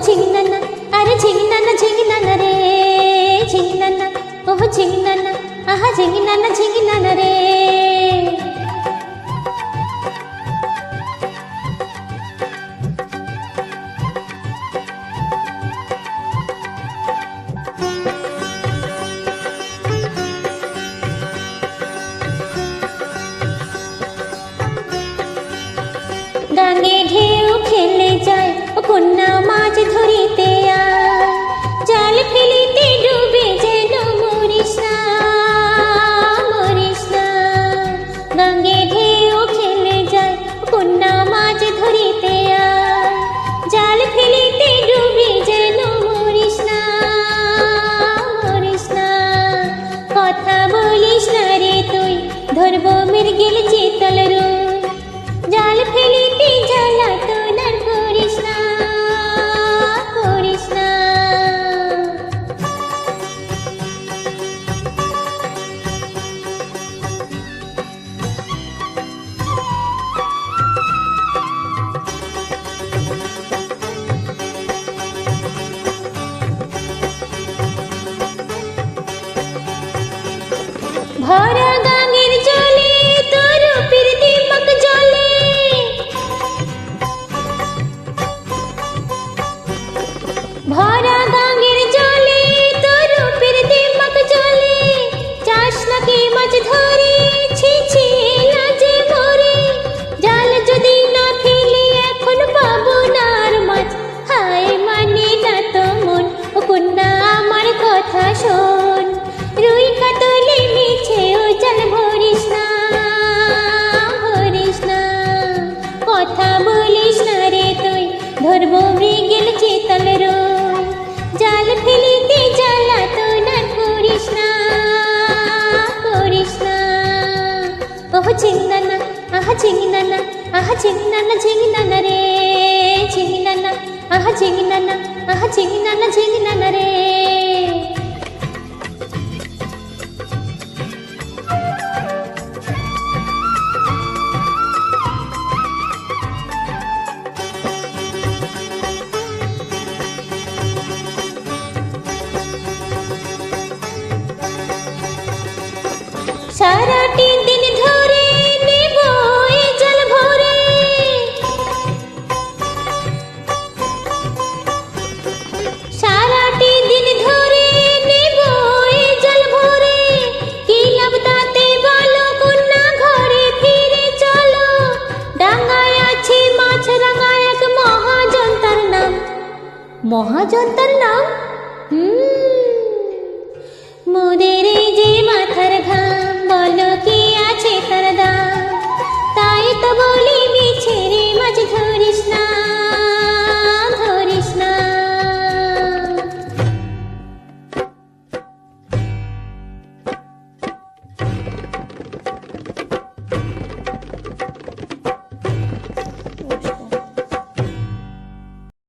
ঝিংনানা, আরে ঝিংনানা ঝিংনানা রে, ঝিংনানা, ওহ ঝিংনানা, আহা ঝিংনানা ঝিংনানা রে। গাঙে ঢেউ খেলে যায়, ও কন্যা মাছ ধরিতে আয়, জাল ফেলিতে ডুবে যেন মরিস না, মরিস না। গাঙে ঢেউ খেলে যায়, ও কন্যা মাছ ধরিতে আয়, জাল ফেলিতে ডুবে যেন মরিস না, মরিস না। কথা বলিস না রে তুই, ধরবো মৃগেল চিতল রুই, জাল ফেলিতে জ্বালাতন আর করিস না, করিস না। ভরা গাঙের জলে তোর রূপের দীপক জ্বলে, ভরা গাঙের জলে তোর রূপের দীপক জ্বলে, চাস নাকি মাছ ধরে, ছি ছি লাজে মরে। জাল যদি না ফেলি এখন পাবো না আর মাছ, হায় মানে না তো মন, ও কন্যা আমার কথা শোন। রুই কাতলে মিছে ও জাল ভরিস না, ভরিস না। কথা বলিস না রে তুই, ধরবো মৃগেল চিতল রুই, জাল ফেলিতে জ্বালাতন আর করিস না, করিস না। ওহ ঝিংনানা, আহা ঝিংনানা, আহা ঝিংনানা ঝিংনানা রে, ঝিংনানা, আহা ঝিংনানা, আহা ঝিংনানা ঝিংনানা রে। সারাটি দিন ধরে নেব এ জল ভরে, সারাটি দিন ধরে নেব এ জল ভরে। কি লাভ তাতে বলো কন্যা, ঘরে ফিরে চলো। ডাঙায় আছে মাছ রাঙা এক মহাজন, তার নাম, মহাজন তার নাম। মোদের